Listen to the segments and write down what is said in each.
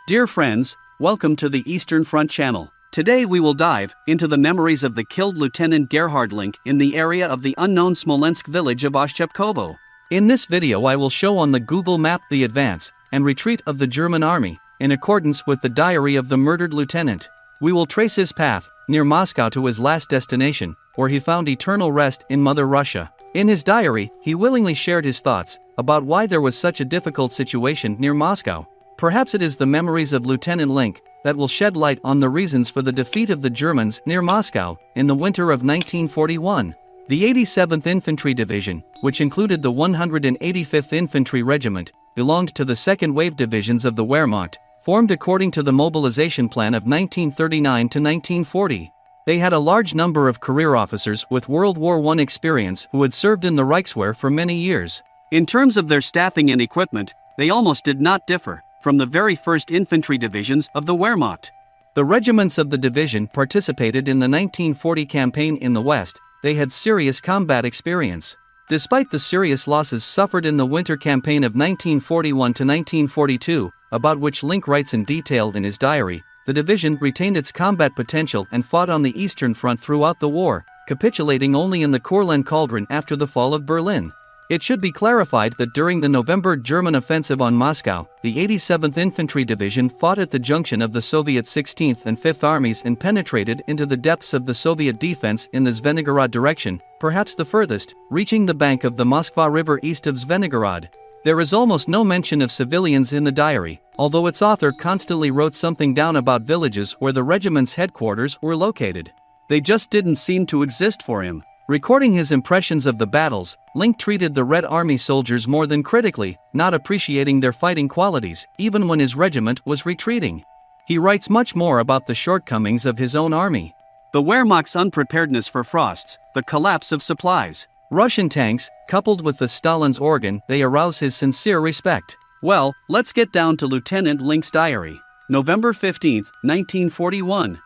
Dear friends, welcome to the Eastern Front channel. Today we will dive into the memories of the killed Lieutenant Gerhard Link in the area of the unknown Smolensk village of Oshchepkovo. In this video I will show on the Google map the advance and retreat of the German army, in accordance with the diary of the murdered lieutenant. We will trace his path, near Moscow to his last destination, where he found eternal rest in Mother Russia. In his diary, he willingly shared his thoughts about why there was such a difficult situation near Moscow. Perhaps it is the memories of Lieutenant Link that will shed light on the reasons for the defeat of the Germans near Moscow in the winter of 1941. The 87th Infantry Division, which included the 185th Infantry Regiment, belonged to the second wave divisions of the Wehrmacht, formed according to the mobilization plan of 1939 to 1940. They had a large number of career officers with World War I experience who had served in the Reichswehr for many years. In terms of their staffing and equipment, they almost did not differ from the very first infantry divisions of the Wehrmacht. The regiments of the division participated in the 1940 campaign in the West. They had serious combat experience. Despite the serious losses suffered in the winter campaign of 1941 to 1942, about which Link writes in detail in his diary, the division retained its combat potential and fought on the Eastern Front throughout the war, capitulating only in the Courland Cauldron after the fall of Berlin. It should be clarified that during the November German offensive on Moscow, the 87th Infantry Division fought at the junction of the Soviet 16th and 5th Armies and penetrated into the depths of the Soviet defense in the Zvenigorod direction, perhaps the furthest, reaching the bank of the Moskva River east of Zvenigorod. There is almost no mention of civilians in the diary, although its author constantly wrote something down about villages where the regiment's headquarters were located. They just didn't seem to exist for him. Recording his impressions of the battles, Link treated the Red Army soldiers more than critically, not appreciating their fighting qualities, even when his regiment was retreating. He writes much more about the shortcomings of his own army. The Wehrmacht's unpreparedness for frosts, the collapse of supplies, Russian tanks, coupled with the Stalin's organ, they arouse his sincere respect. Well, let's get down to Lieutenant Link's diary. November 15, 1941.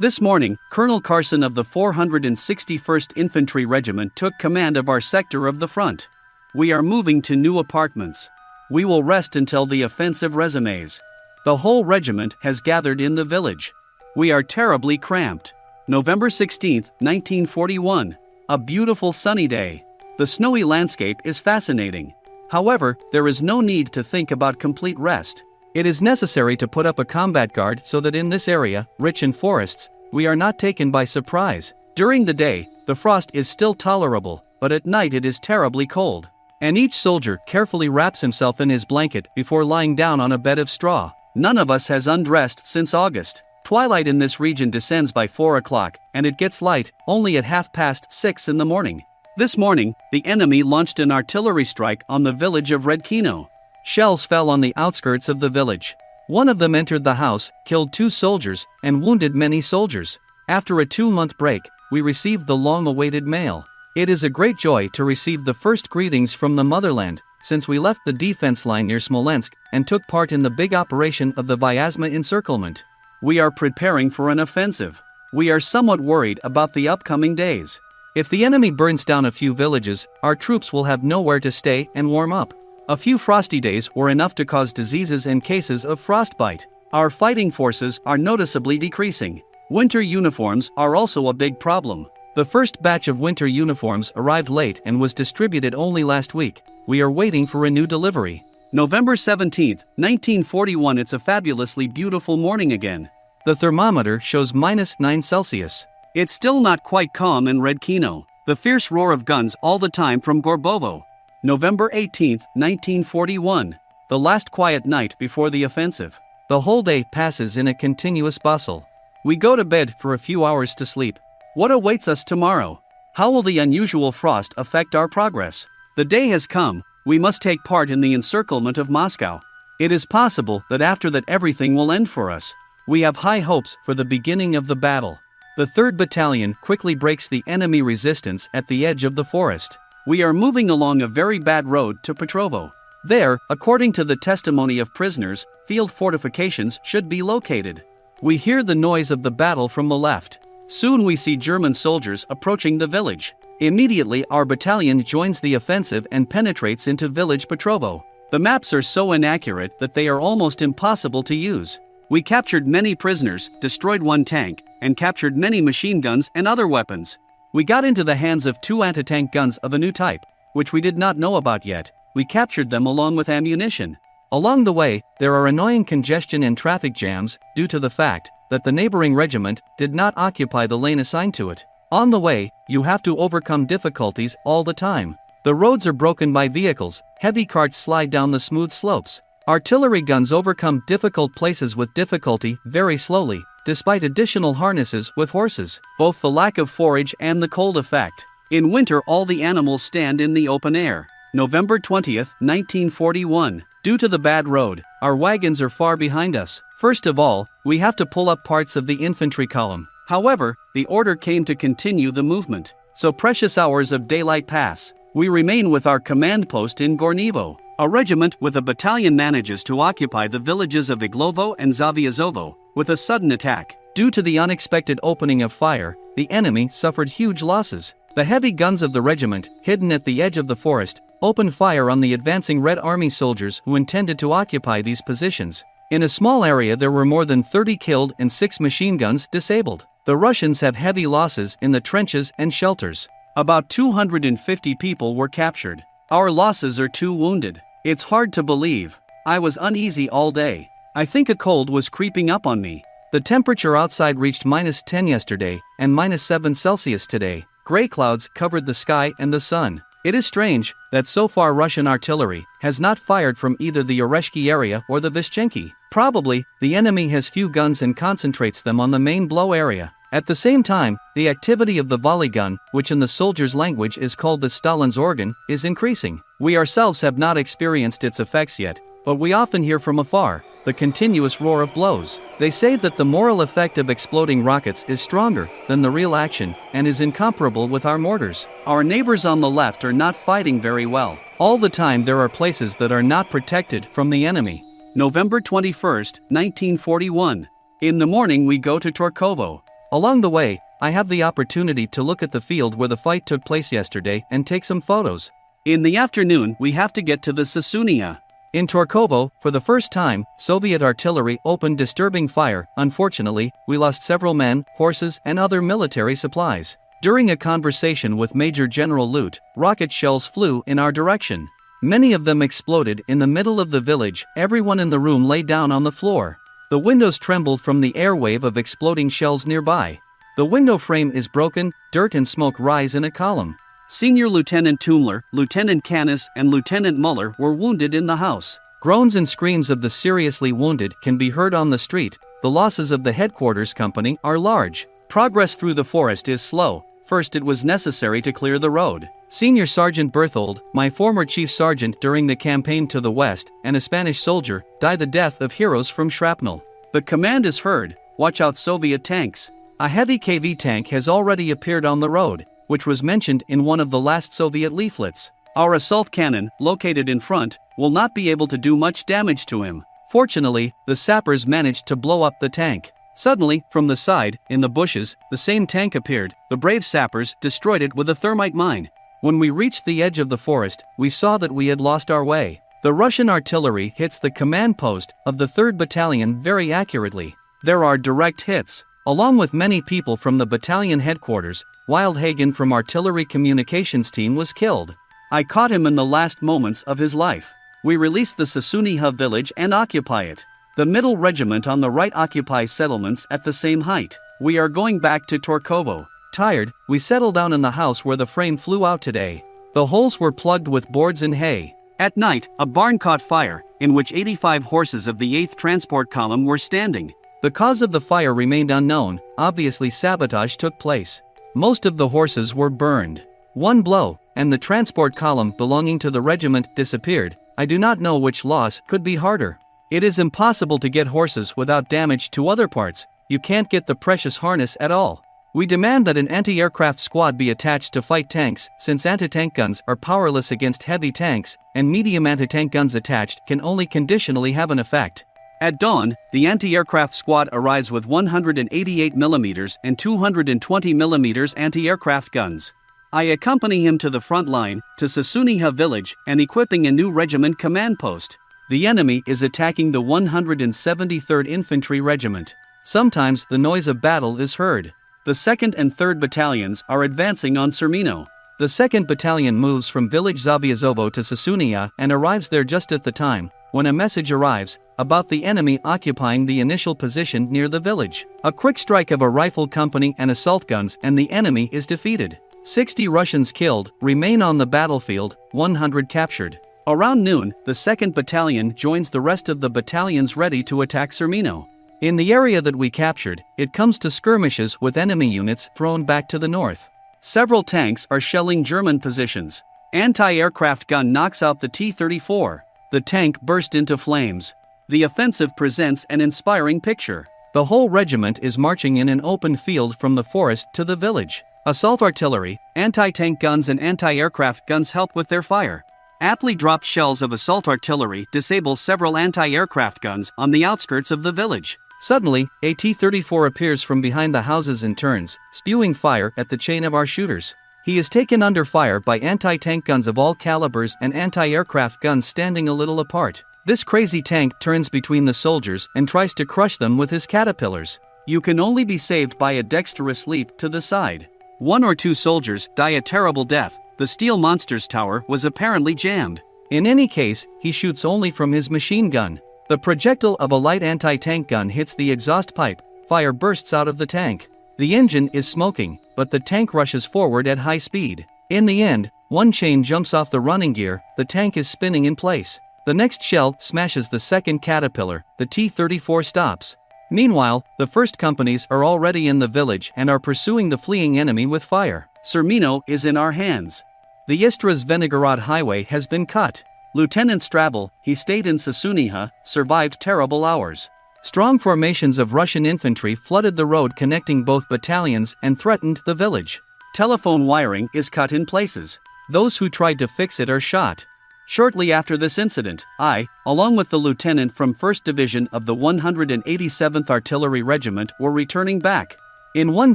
This morning, Colonel Carson of the 461st Infantry Regiment took command of our sector of the front. We are moving to new apartments. We will rest until the offensive resumes. The whole regiment has gathered in the village. We are terribly cramped. November 16, 1941. A beautiful sunny day. The snowy landscape is fascinating. However, there is no need to think about complete rest. It is necessary to put up a combat guard so that in this area, rich in forests, we are not taken by surprise. During the day, the frost is still tolerable, but at night it is terribly cold. And each soldier carefully wraps himself in his blanket before lying down on a bed of straw. None of us has undressed since August. Twilight in this region descends by 4 o'clock, and it gets light only at 6:30 in the morning. This morning, the enemy launched an artillery strike on the village of Redkino. Shells fell on the outskirts of the village. One of them entered the house, killed 2 soldiers, and wounded many soldiers. After a 2-month break, we received the long-awaited mail. It is a great joy to receive the first greetings from the motherland, since we left the defense line near Smolensk and took part in the big operation of the Vyazma encirclement. We are preparing for an offensive. We are somewhat worried about the upcoming days. If the enemy burns down a few villages, our troops will have nowhere to stay and warm up. A few frosty days were enough to cause diseases and cases of frostbite. Our fighting forces are noticeably decreasing. Winter uniforms are also a big problem. The first batch of winter uniforms arrived late and was distributed only last week. We are waiting for a new delivery. November 17, 1941. It's a fabulously beautiful morning again. The thermometer shows -9 Celsius. It's still not quite calm in Redkino. The fierce roar of guns all the time from Gorbovo. November 18, 1941. The last quiet night before the offensive. The whole day passes in a continuous bustle. We go to bed for a few hours to sleep. What awaits us tomorrow? How will the unusual frost affect our progress? The day has come. We must take part in the encirclement of Moscow. It is possible that after that everything will end for us. We have high hopes for the beginning of the battle. The 3rd Battalion quickly breaks the enemy resistance at the edge of the forest. We are moving along a very bad road to Petrovo. There, according to the testimony of prisoners, field fortifications should be located. We hear the noise of the battle from the left. Soon we see German soldiers approaching the village. Immediately our battalion joins the offensive and penetrates into village Petrovo. The maps are so inaccurate that they are almost impossible to use. We captured many prisoners, destroyed one tank, and captured many machine guns and other weapons. We got into the hands of 2 anti-tank guns of a new type, which we did not know about yet. We captured them along with ammunition. Along the way, there are annoying congestion and traffic jams due to the fact that the neighboring regiment did not occupy the lane assigned to it. On the way, you have to overcome difficulties all the time. The roads are broken by vehicles, heavy carts slide down the smooth slopes. Artillery guns overcome difficult places with difficulty very slowly, despite additional harnesses with horses. Both the lack of forage and the cold effect. In winter all the animals stand in the open air. November 20th, 1941. Due to the bad road, our wagons are far behind us. First of all, we have to pull up parts of the infantry column. However, the order came to continue the movement. So precious hours of daylight pass. We remain with our command post in Gornevo. A regiment with a battalion manages to occupy the villages of Iglovo and Zaviazovo with a sudden attack. Due to the unexpected opening of fire, the enemy suffered huge losses. The heavy guns of the regiment, hidden at the edge of the forest, opened fire on the advancing Red Army soldiers who intended to occupy these positions. In a small area there were more than 30 killed and 6 machine guns disabled. The Russians have heavy losses in the trenches and shelters. About 250 people were captured. Our losses are 2 wounded. It's hard to believe. I was uneasy all day. I think a cold was creeping up on me. The temperature outside reached -10 yesterday and -7 Celsius today. Gray clouds covered the sky and the sun. It is strange that so far Russian artillery has not fired from either the Oreshki area or the Vyshchenki. Probably, the enemy has few guns and concentrates them on the main blow area. At the same time, the activity of the volley gun, which in the soldiers' language is called the Stalin's organ, is increasing. We ourselves have not experienced its effects yet, but we often hear from afar the continuous roar of blows. They say that the moral effect of exploding rockets is stronger than the real action and is incomparable with our mortars. Our neighbors on the left are not fighting very well. All the time there are places that are not protected from the enemy. November 21st, 1941. In the morning we go to Torkovo. Along the way, I have the opportunity to look at the field where the fight took place yesterday and take some photos. In the afternoon we have to get to the Sasunia. In Torkovo, for the first time, Soviet artillery opened disturbing fire. Unfortunately, we lost several men, horses, and other military supplies. During a conversation with Major General Lut, rocket shells flew in our direction. Many of them exploded in the middle of the village. Everyone in the room lay down on the floor. The windows trembled from the airwave of exploding shells nearby. The window frame is broken, dirt and smoke rise in a column. Senior Lieutenant Tumler, Lieutenant Canis, and Lieutenant Muller were wounded in the house. Groans and screams of the seriously wounded can be heard on the street. The losses of the headquarters company are large. Progress through the forest is slow. First it was necessary to clear the road. Senior Sergeant Berthold, my former chief sergeant during the campaign to the west, and a Spanish soldier, died the death of heroes from shrapnel. The command is heard, watch out Soviet tanks. A heavy KV tank has already appeared on the road, which was mentioned in one of the last Soviet leaflets. Our assault cannon, located in front, will not be able to do much damage to him. Fortunately, the sappers managed to blow up the tank. Suddenly, from the side, in the bushes, the same tank appeared. The brave sappers destroyed it with a thermite mine. When we reached the edge of the forest, we saw that we had lost our way. The Russian artillery hits the command post of the 3rd Battalion very accurately. There are direct hits. Along with many people from the battalion headquarters, Wildhagen from artillery communications team was killed. I caught him in the last moments of his life. We released the Sasuniha village and occupy it. The middle regiment on the right occupies settlements at the same height. We are going back to Torkovo. Tired, we settle down in the house where the frame flew out today. The holes were plugged with boards and hay. At night, a barn caught fire, in which 85 horses of the 8th transport column were standing. The cause of the fire remained unknown. Obviously sabotage took place. Most of the horses were burned. One blow, and the transport column belonging to the regiment disappeared. I do not know which loss could be harder. It is impossible to get horses without damage to other parts. You can't get the precious harness at all. We demand that an anti-aircraft squad be attached to fight tanks, since anti-tank guns are powerless against heavy tanks, and medium anti-tank guns attached can only conditionally have an effect. At dawn, the anti-aircraft squad arrives with 188mm and 220mm anti-aircraft guns. I accompany him to the front line, to Sasuniha village, and equipping a new regiment command post. The enemy is attacking the 173rd Infantry Regiment. Sometimes the noise of battle is heard. The 2nd and 3rd Battalions are advancing on Cermino. The 2nd Battalion moves from village Zaviazovo to Sasunia and arrives there just at the time when a message arrives about the enemy occupying the initial position near the village. A quick strike of a rifle company and assault guns and the enemy is defeated. 60 Russians killed, remain on the battlefield, 100 captured. Around noon, the 2nd Battalion joins the rest of the battalions ready to attack Cermino. In the area that we captured, it comes to skirmishes with enemy units thrown back to the north. Several tanks are shelling German positions. Anti-aircraft gun knocks out the T-34. The tank burst into flames. The offensive presents an inspiring picture. The whole regiment is marching in an open field from the forest to the village. Assault artillery, anti-tank guns and anti-aircraft guns help with their fire. Aptly dropped shells of assault artillery disable several anti-aircraft guns on the outskirts of the village. Suddenly, a T-34 appears from behind the houses and turns, spewing fire at the chain of our shooters. He is taken under fire by anti-tank guns of all calibers and anti-aircraft guns standing a little apart. This crazy tank turns between the soldiers and tries to crush them with his caterpillars. You can only be saved by a dexterous leap to the side. 1 or 2 soldiers die a terrible death. The steel monster's tower was apparently jammed. In any case, he shoots only from his machine gun. The projectile of a light anti-tank gun hits the exhaust pipe. Fire bursts out of the tank. The engine is smoking, but the tank rushes forward at high speed. In the end, one chain jumps off the running gear, the tank is spinning in place. The next shell smashes the second caterpillar, the T-34 stops. Meanwhile, the first companies are already in the village and are pursuing the fleeing enemy with fire. Cermino is in our hands. The Istria-Zvenigorod highway has been cut. Lieutenant Strabel, he stayed in Sasunia, survived terrible hours. Strong formations of Russian infantry flooded the road connecting both battalions and threatened the village. Telephone wiring is cut in places. Those who tried to fix it are shot. Shortly after this incident, I, along with the lieutenant from 1st Division of the 187th Artillery Regiment, were returning back. In one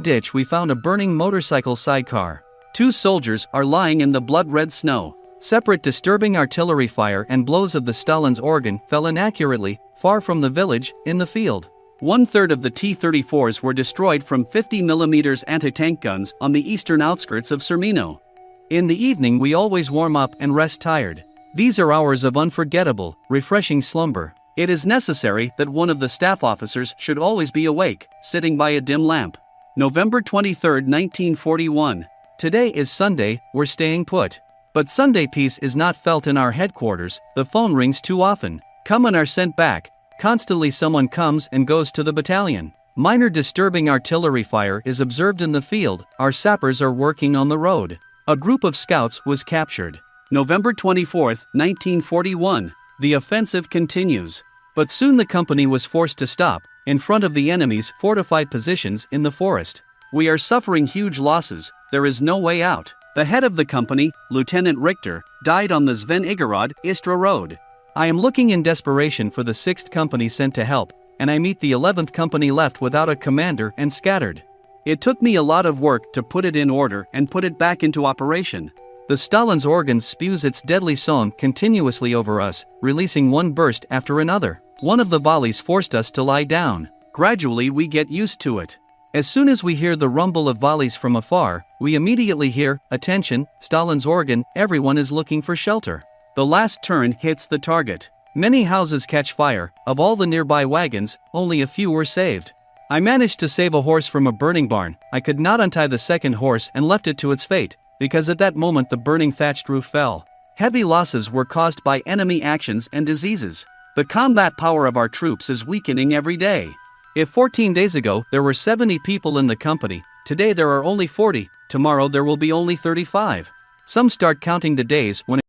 ditch we found a burning motorcycle sidecar. 2 soldiers are lying in the blood-red snow. Separate disturbing artillery fire and blows of the Stalin's organ fell inaccurately, far from the village, in the field. 1/3 of the T-34s were destroyed from 50mm anti-tank guns on the eastern outskirts of Cermino. In the evening we always warm up and rest tired. These are hours of unforgettable, refreshing slumber. It is necessary that one of the staff officers should always be awake, sitting by a dim lamp. November 23, 1941. Today is Sunday, we're staying put. But Sunday peace is not felt in our headquarters, the phone rings too often. Come and are sent back. Constantly someone comes and goes to the battalion. Minor disturbing artillery fire is observed in the field, our sappers are working on the road. A group of scouts was captured. November 24, 1941. The offensive continues. But soon the company was forced to stop, in front of the enemy's fortified positions in the forest. We are suffering huge losses, there is no way out. The head of the company, Lieutenant Richter, died on the Zvenigorod-Istra road. I am looking in desperation for the 6th Company sent to help, and I meet the 11th Company left without a commander and scattered. It took me a lot of work to put it in order and put it back into operation. The Stalin's organ spews its deadly song continuously over us, releasing one burst after another. One of the volleys forced us to lie down. Gradually we get used to it. As soon as we hear the rumble of volleys from afar, we immediately hear, "Attention, Stalin's organ, everyone is looking for shelter." The last turn hits the target. Many houses catch fire, of all the nearby wagons, only a few were saved. I managed to save a horse from a burning barn. I could not untie the second horse and left it to its fate, because at that moment the burning thatched roof fell. Heavy losses were caused by enemy actions and diseases. The combat power of our troops is weakening every day. If 14 days ago there were 70 people in the company, today there are only 40, tomorrow there will be only 35. Some start counting the days when